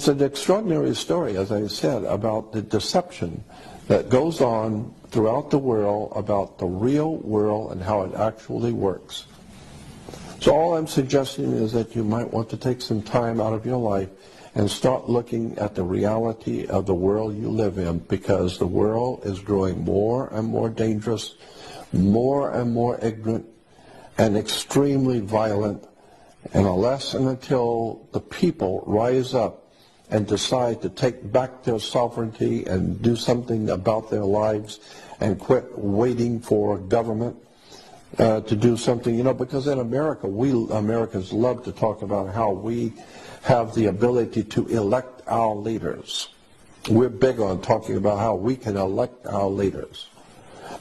It's an extraordinary story, as I said, about the deception that goes on throughout the world about the real world and how it actually works. So all I'm suggesting is that you might want to take some time out of your life and start looking at the reality of the world you live in, because the world is growing more and more dangerous, more and more ignorant, and extremely violent. And unless and until the people rise up and decide to take back their sovereignty and do something about their lives and quit waiting for government to do something, because in America, we Americans love to talk about how we have the ability to elect our leaders. We're big on talking about how we can elect our leaders.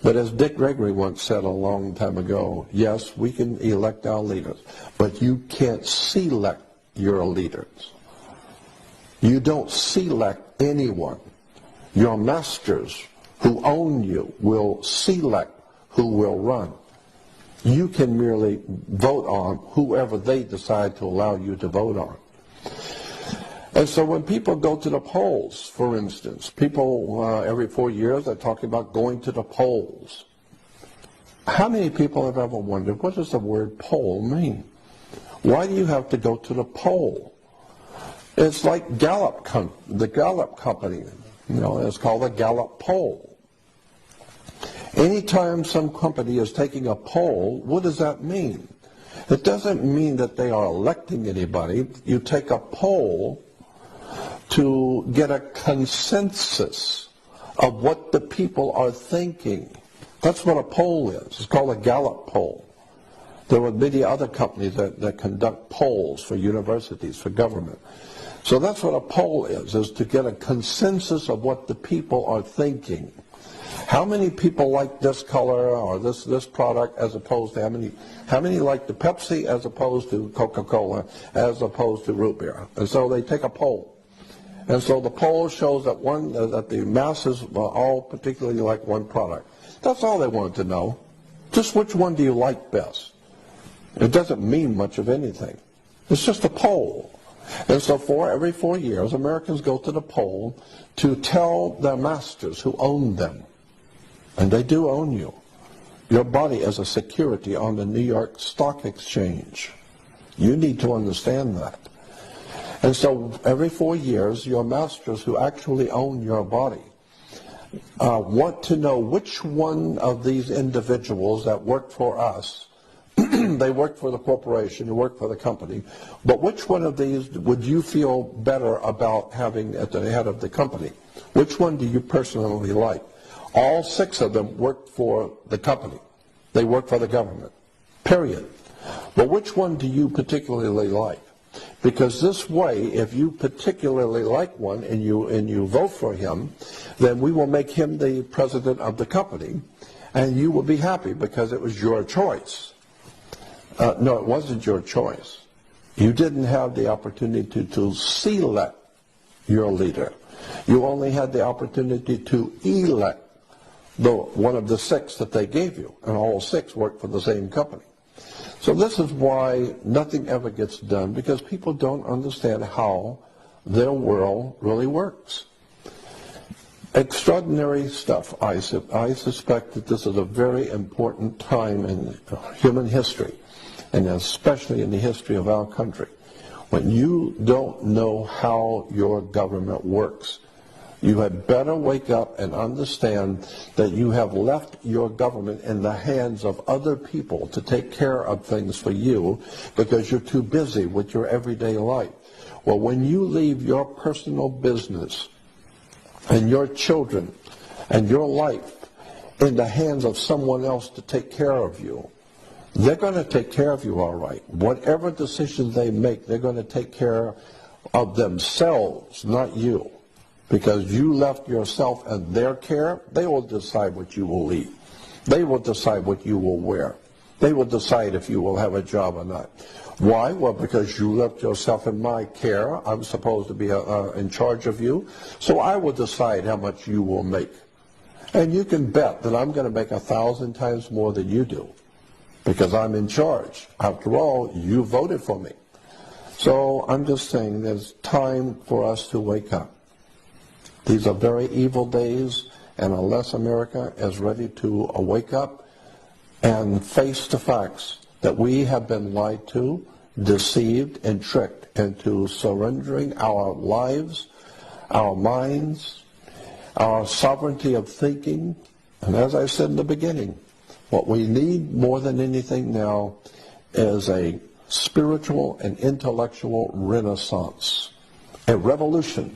But as Dick Gregory once said a long time ago, yes, we can elect our leaders, but you can't select your leaders. You don't select anyone. Your masters who own you will select who will run. You can merely vote on whoever they decide to allow you to vote on. And so when people go to the polls, for instance, people every 4 years are talking about going to the polls. How many people have ever wondered, what does the word poll mean? Why do you have to go to the poll? It's like Gallup, the Gallup company, it's called a Gallup poll. Anytime some company is taking a poll, what does that mean? It doesn't mean that they are electing anybody. You take a poll to get a consensus of what the people are thinking. That's what a poll is. It's called a Gallup poll. There are many other companies that conduct polls for universities, for government. So that's what a poll is to get a consensus of what the people are thinking. How many people like this color or this product as opposed to how many like the Pepsi as opposed to Coca-Cola as opposed to root beer? And so they take a poll. And so the poll shows that the masses all particularly like one product. That's all they wanted to know. Just which one do you like best? It doesn't mean much of anything. It's just a poll. And so every 4 years, Americans go to the poll to tell their masters who own them, and they do own you. Your body is a security on the New York Stock Exchange. You need to understand that. And so every 4 years, your masters who actually own your body want to know which one of these individuals that work for us, they work for the corporation, you work for the company, but which one of these would you feel better about having at the head of the company? Which one do you personally like? All 6 of them work for the company. They work for the government, period. But which one do you particularly like? Because this way, if you particularly like one and you vote for him, then we will make him the president of the company, and you will be happy because it was your choice. No, it wasn't your choice. You didn't have the opportunity to select your leader. You only had the opportunity to elect one of the 6 that they gave you, and all 6 work for the same company. So this is why nothing ever gets done, because people don't understand how their world really works. Extraordinary stuff. I suspect that this is a very important time in human history, and especially in the history of our country, when you don't know how your government works. You had better wake up and understand that you have left your government in the hands of other people to take care of things for you because you're too busy with your everyday life. Well, when you leave your personal business and your children and your life in the hands of someone else to take care of you, they're going to take care of you all right. Whatever decisions they make, they're going to take care of themselves, not you. Because you left yourself in their care, they will decide what you will eat. They will decide what you will wear. They will decide if you will have a job or not. Why? Well, because you left yourself in my care. I'm supposed to be in charge of you. So I will decide how much you will make. And you can bet that I'm going to make 1,000 times more than you do, because I'm in charge. After all, you voted for me. So I'm just saying there's time for us to wake up. These are very evil days, and unless America is ready to wake up and face the facts that we have been lied to, deceived, and tricked into surrendering our lives, our minds, our sovereignty of thinking, and as I said in the beginning, what we need more than anything now is a spiritual and intellectual renaissance, a revolution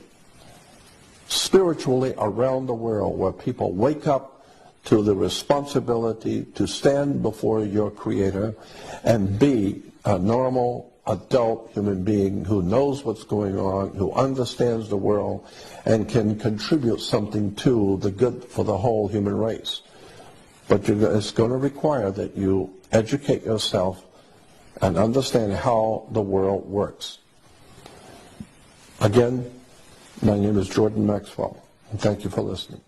spiritually around the world where people wake up to the responsibility to stand before your Creator and be a normal adult human being who knows what's going on, who understands the world, and can contribute something to the good for the whole human race. But it's going to require that you educate yourself and understand how the world works. Again, my name is Jordan Maxwell, and thank you for listening.